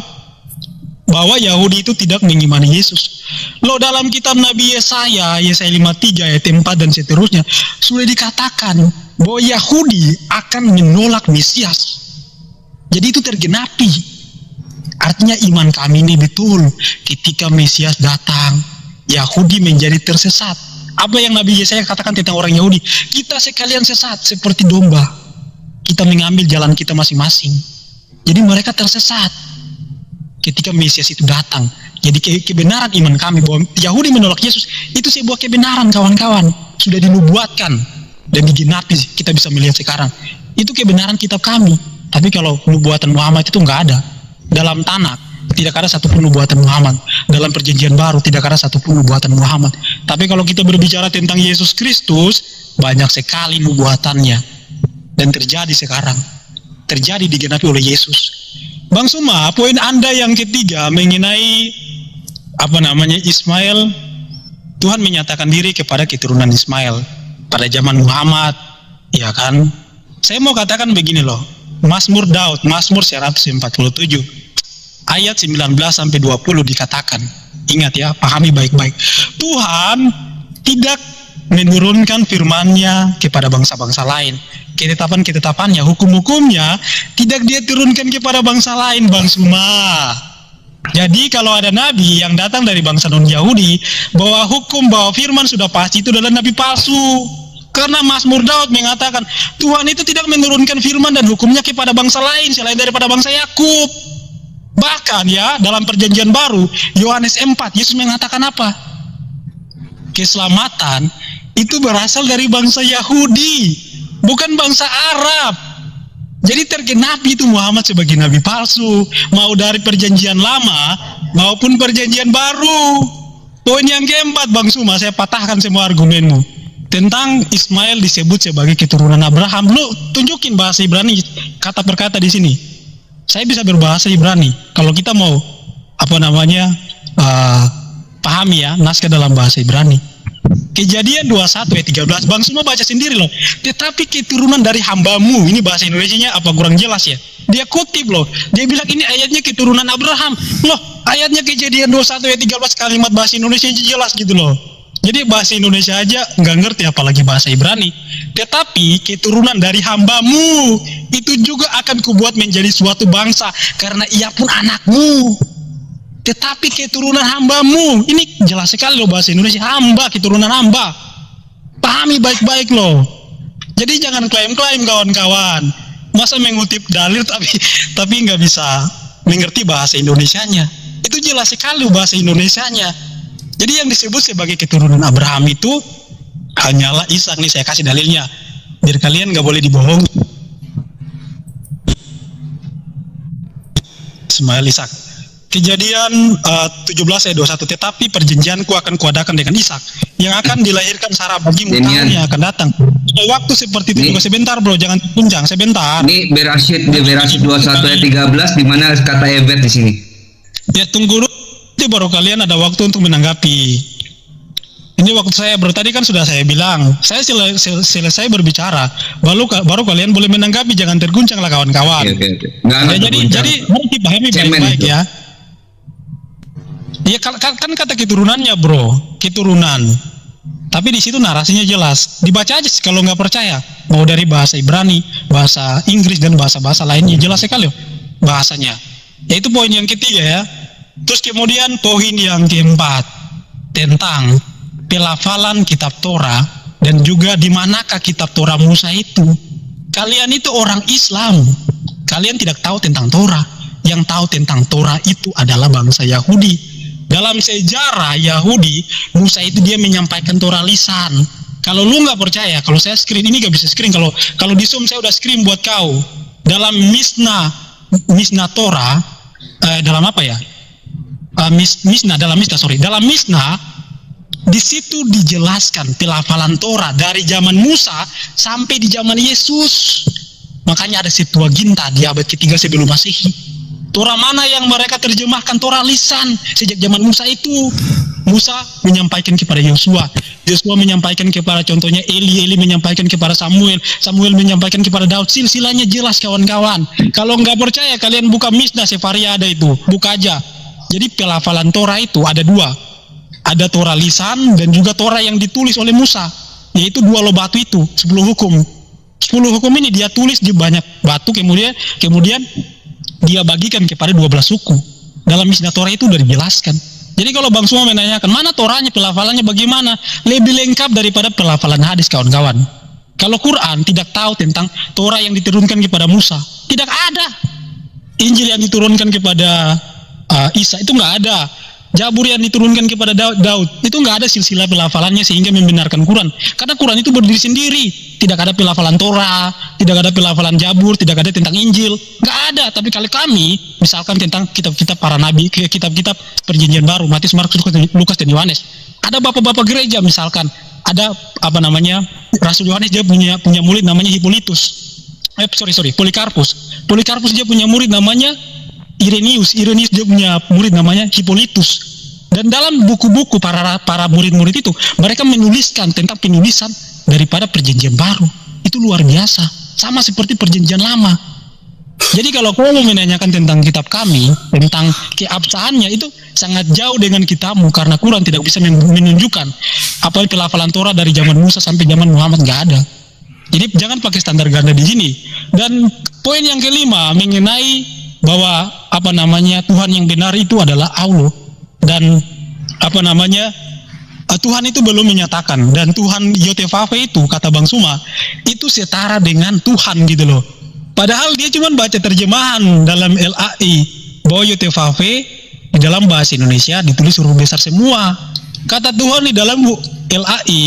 [SPEAKER 5] bahwa Yahudi itu tidak mengimani Yesus. Loh, dalam kitab Nabi Yesaya 53 ayat 4 dan seterusnya sudah dikatakan bahwa Yahudi akan menolak Mesias. Jadi itu tergenapi. Artinya iman kami ini betul. Ketika Mesias datang, Yahudi menjadi tersesat. Apa yang Nabi Yesaya katakan tentang orang Yahudi? Kita sekalian sesat seperti domba. Kita mengambil jalan kita masing-masing. Jadi mereka tersesat ketika Mesias itu datang. Jadi kebenaran iman kami bahwa Yahudi menolak Yesus itu sebuah kebenaran, kawan-kawan. Sudah dinubuatkan dan digenapi, kita bisa melihat sekarang. Itu kebenaran kitab kami. Tapi kalau nubuatan Muhammad itu enggak ada. Dalam Tanakh tidak ada satupun nubuatan Muhammad. Dalam perjanjian baru tidak ada satupun nubuatan Muhammad. Tapi kalau kita berbicara tentang Yesus Kristus, banyak sekali nubuatannya. Dan terjadi sekarang. Terjadi digenapi oleh Yesus. Bang Suma, poin Anda yang ketiga mengenai Ismail, Tuhan menyatakan diri kepada keturunan Ismail pada zaman Muhammad, ya kan? Saya mau katakan begini loh, Mazmur Daud, Mazmur 147 ayat 19 sampai 20 dikatakan. Ingat ya, pahami baik-baik. Tuhan tidak menurunkan firman-Nya kepada bangsa-bangsa lain. Ketetapan-ketetapannya, hukum-hukumnya tidak dia turunkan kepada bangsa lain, Bang Suma. Jadi kalau ada nabi yang datang dari bangsa non-Yahudi, bahwa hukum, bahwa firman sudah pasti, itu adalah nabi palsu. Karena Mazmur Daud mengatakan, Tuhan itu tidak menurunkan firman dan hukumnya kepada bangsa lain selain daripada bangsa Yakub. Bahkan ya, dalam perjanjian baru, Yohanes 4, Yesus mengatakan apa? Keselamatan itu berasal dari bangsa Yahudi, bukan bangsa Arab. Jadi tergenapi itu Muhammad sebagai nabi palsu, mau dari perjanjian lama maupun perjanjian baru. Poin yang keempat, Bang Suma, saya patahkan semua argumenmu tentang Ismail disebut sebagai keturunan Abraham. Lu tunjukin bahasa Ibrani kata per kata di sini. Saya bisa berbahasa Ibrani. Kalau kita mau pahami ya naskah dalam bahasa Ibrani. Kejadian 21 ayat 13, Bang Suma baca sendiri loh. Tetapi keturunan dari hambamu, ini bahasa Indonesianya apa kurang jelas ya? Dia kutip loh. Dia bilang ini ayatnya keturunan Abraham. Loh, ayatnya Kejadian 21 ayat 13 kalimat bahasa Indonesia jelas gitu loh. Jadi bahasa Indonesia aja nggak ngerti apalagi bahasa Ibrani. Tetapi keturunan dari hambamu itu juga akan kubuat menjadi suatu bangsa karena ia pun anakmu. Tetapi keturunan hambamu, ini jelas sekali loh bahasa Indonesia, hamba, keturunan hamba. Pahami baik-baik loh. Jadi jangan klaim-klaim kawan-kawan. Masa mengutip dalil tapi nggak bisa mengerti bahasa Indonesianya. Itu jelas sekali bahasa Indonesianya. Jadi yang disebut sebagai keturunan Abraham itu hanyalah Ishak. Nih saya kasih dalilnya, biar kalian nggak boleh dibohongi. Ismail Ishak. Kejadian 17 ayat 21, tetapi perjanjianku akan kuadakan dengan Ishak yang akan dilahirkan Sarah bagimu tahun yang akan datang. Waktu seperti itu juga sebentar bro, jangan tunjang sebentar.
[SPEAKER 8] Ini Berashit 21 ayat 13 di mana kata Evet di sini.
[SPEAKER 5] Ya tunggu dulu, baru kalian ada waktu untuk menanggapi. Ini waktu saya tadi kan sudah saya bilang, saya selesai berbicara, baru kalian boleh menanggapi, jangan terguncang lah kawan-kawan.
[SPEAKER 8] Oke.
[SPEAKER 5] Ya, jadi mari dipahami baik-baik ya. Ya kan kata keturunannya bro, keturunan. Tapi di situ narasinya jelas. Dibaca aja kalau nggak percaya. Mau dari bahasa Ibrani, bahasa Inggris dan bahasa-bahasa lainnya jelas sekali bahasanya. Yaitu poin yang ketiga ya. Terus kemudian poin yang keempat tentang pelafalan kitab Torah dan juga di manakah kitab Torah Musa itu. Kalian itu orang Islam. Kalian tidak tahu tentang Torah. Yang tahu tentang Torah itu adalah bangsa Yahudi. Dalam sejarah Yahudi, Musa itu dia menyampaikan Torah lisan. Kalau lu nggak percaya, kalau saya screen ini nggak bisa screen. Kalau di Zoom saya udah screen buat kau. Dalam Mishnah Torah, dalam apa ya? Dalam Mishnah di situ dijelaskan pelafalan Torah dari zaman Musa sampai di zaman Yesus. Makanya ada Septuaginta di abad ketiga sebelum Masehi. Torah mana yang mereka terjemahkan Torah lisan sejak zaman Musa itu? Musa menyampaikan kepada Yosua, Yosua menyampaikan kepada contohnya Eli menyampaikan kepada Samuel menyampaikan kepada Daud. Silsilahnya jelas kawan-kawan. Kalau nggak percaya kalian buka Mishnah Sefaria ada itu, buka aja. Jadi pelafalan Torah itu ada dua. Ada Torah lisan dan juga Torah yang ditulis oleh Musa. Yaitu 2 loh batu itu, 10 hukum. 10 hukum ini dia tulis di banyak batu, kemudian dia bagikan kepada 12 suku. Dalam Mishnah Torah itu sudah dijelaskan. Jadi kalau Bang Suma menanyakan, mana Torahnya, pelafalannya bagaimana? Lebih lengkap daripada pelafalan hadis kawan-kawan. Kalau Quran tidak tahu tentang Torah yang diturunkan kepada Musa. Tidak ada. Injil yang diturunkan kepada Isa itu nggak ada. Jabur yang diturunkan kepada Daud itu nggak ada silsilah pelafalannya sehingga membenarkan Quran. Karena Quran itu berdiri sendiri, tidak ada pelafalan Torah, tidak ada pelafalan Jabur, tidak ada tentang Injil, nggak ada. Tapi kalau kami misalkan tentang kitab-kitab para nabi, kitab-kitab Perjanjian Baru, Matius, Markus, Lukas dan Yohanes, ada bapak-bapak gereja misalkan, ada Rasul Yohanes dia punya murid namanya Polikarpus. Polikarpus dia punya murid namanya Irenaeus dia punya murid namanya Hippolytus. Dan dalam buku-buku para murid-murid itu mereka menuliskan tentang penulisan daripada Perjanjian Baru. Itu luar biasa, sama seperti Perjanjian Lama. Jadi kalau kau menanyakan tentang kitab kami, tentang keabsahannya itu sangat jauh dengan kitabmu, karena Quran tidak bisa menunjukkan apa pelafalan Torah dari zaman Musa sampai zaman Muhammad, nggak ada. Jadi jangan pakai standar ganda di sini. Dan poin yang kelima mengenai bahwa Tuhan yang benar itu adalah Allah, dan Tuhan itu belum menyatakan, dan Tuhan Yotevave itu kata Bang Suma itu setara dengan Tuhan gitu loh. Padahal dia cuma baca terjemahan dalam LAI bahwa Yotevave di dalam bahasa Indonesia ditulis huruf besar semua. Kata Tuhan di dalam LAI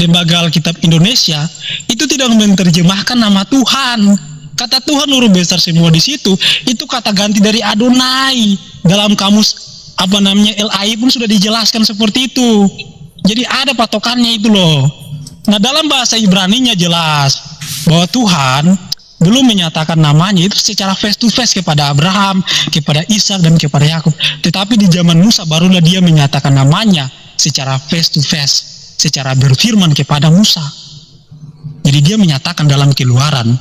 [SPEAKER 5] Lembaga Alkitab Indonesia itu tidak menerjemahkan nama Tuhan. Kata Tuhan huruf besar semua di situ, itu kata ganti dari Adonai. Dalam kamus LAI pun sudah dijelaskan seperti itu. Jadi ada patokannya itu loh. Nah, dalam bahasa Ibraninya jelas bahwa Tuhan belum menyatakan namanya itu secara face to face kepada Abraham, kepada Ishak dan kepada Yakub. Tetapi di zaman Musa barulah dia menyatakan namanya secara face to face, secara berfirman kepada Musa. Jadi dia menyatakan dalam Keluaran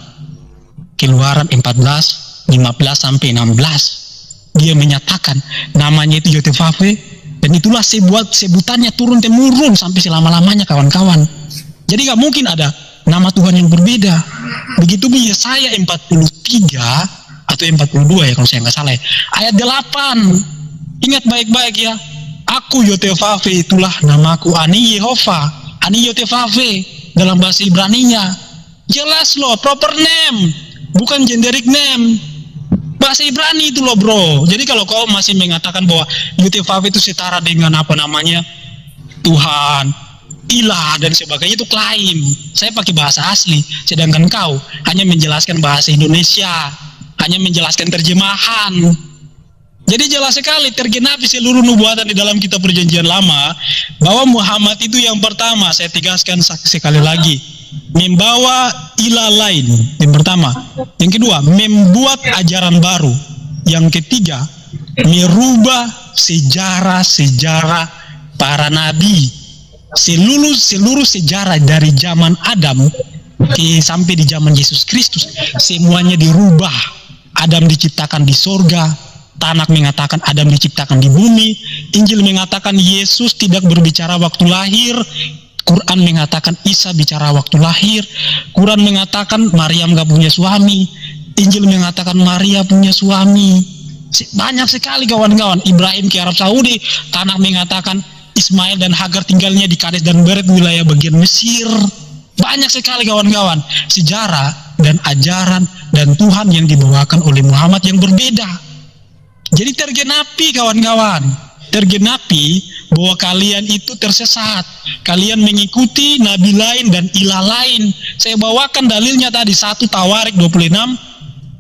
[SPEAKER 5] 14, 15 sampai 16. Dia menyatakan namanya itu Yotevave, dan itulah sebutannya turun temurun sampai selama-lamanya kawan-kawan. Jadi gak mungkin ada nama Tuhan yang berbeda. Begitu Yesaya 43 atau 42 ya kalau saya nggak salah ya. Ayat 8. Ingat baik-baik ya. Aku Yotevave, itulah namaku, Ani Yehova, Ani Yotevave dalam bahasa Ibraninya. Jelas loh, proper name. Bukan generic name. Bahasa Ibrani itu loh bro. Jadi kalau kau masih mengatakan bahwa Yotevave itu setara dengan Tuhan, ilah dan sebagainya, itu klaim. Saya pakai bahasa asli, sedangkan kau hanya menjelaskan bahasa Indonesia, hanya menjelaskan terjemahan. Jadi jelas sekali tergenapi seluruh nubuatan di dalam kitab Perjanjian Lama bahwa Muhammad itu yang pertama, saya tegaskan sekali lagi, membawa ilah lain, yang pertama. Yang kedua, membuat ajaran baru. Yang ketiga, merubah sejarah-sejarah para nabi. seluruh sejarah dari zaman Adam sampai di zaman Yesus Kristus, semuanya dirubah. Adam diciptakan di sorga, Tanakh mengatakan Adam diciptakan di bumi, Injil mengatakan Yesus tidak berbicara waktu lahir, Quran mengatakan Isa bicara waktu lahir, Quran mengatakan Maryam gak punya suami, Injil mengatakan Maria punya suami. Banyak sekali kawan-kawan. Ibrahim ke Arab Saudi, Tanakh mengatakan Ismail dan Hagar tinggalnya di Kades dan Bered, wilayah bagian Mesir. Banyak sekali kawan-kawan sejarah dan ajaran dan Tuhan yang dibawakan oleh Muhammad yang berbeda. Jadi tergenapi kawan-kawan, tergenapi bahwa kalian itu tersesat, kalian mengikuti nabi lain dan ilah lain. Saya bawakan dalilnya tadi, 1 Tawarik 16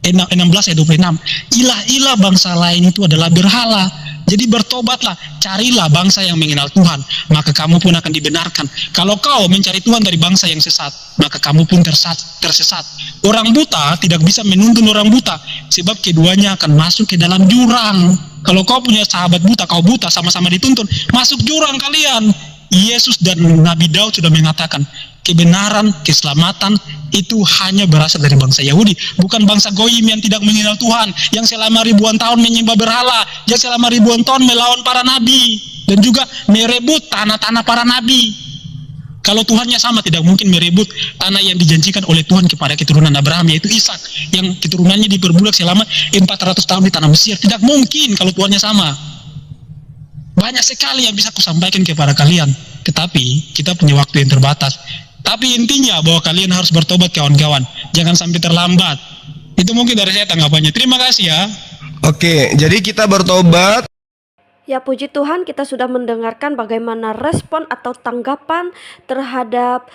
[SPEAKER 5] ayat 26. Ilah-ilah bangsa lain itu adalah berhala. Jadi bertobatlah, carilah bangsa yang mengenal Tuhan, maka kamu pun akan dibenarkan. Kalau kau mencari Tuhan dari bangsa yang sesat, maka kamu pun tersesat. Orang buta tidak bisa menuntun orang buta, sebab keduanya akan masuk ke dalam jurang. Kalau kau punya sahabat buta, kau buta, sama-sama dituntun, masuk jurang kalian. Yesus dan Nabi Daud sudah mengatakan, kebenaran, keselamatan itu hanya berasal dari bangsa Yahudi, bukan bangsa Goyim yang tidak mengenal Tuhan, yang selama ribuan tahun menyembah berhala, yang selama ribuan tahun melawan para nabi, dan juga merebut tanah-tanah para nabi. Kalau Tuhannya sama, tidak mungkin merebut tanah yang dijanjikan oleh Tuhan kepada keturunan Abraham, yaitu Ishak, yang keturunannya diperbudak selama 400 tahun di tanah Mesir. Tidak mungkin kalau Tuhannya sama. Banyak sekali yang bisa kusampaikan kepada kalian, tetapi kita punya waktu yang terbatas. Tapi intinya bahwa kalian harus bertobat kawan-kawan, jangan sampai terlambat. Itu mungkin dari saya tanggapannya. Terima kasih ya.
[SPEAKER 3] Oke, jadi kita bertobat.
[SPEAKER 1] Ya puji Tuhan, kita sudah mendengarkan bagaimana respon atau tanggapan terhadap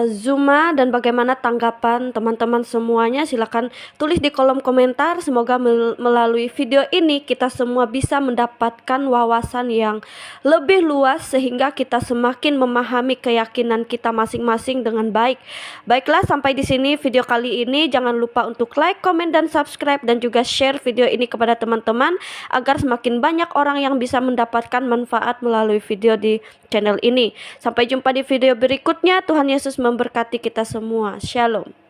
[SPEAKER 1] Zuma, dan bagaimana tanggapan teman-teman semuanya. Silakan tulis di kolom komentar. Semoga melalui video ini kita semua bisa mendapatkan wawasan yang lebih luas, sehingga kita semakin memahami keyakinan kita masing-masing dengan baik. Baiklah, sampai di sini video kali ini. Jangan lupa untuk like, komen, dan subscribe, dan juga share video ini kepada teman-teman agar semakin banyak orang yang bisa mendapatkan manfaat melalui video di channel ini. Sampai jumpa di video berikutnya. Tuhan Yesus memberkati kita semua. Shalom.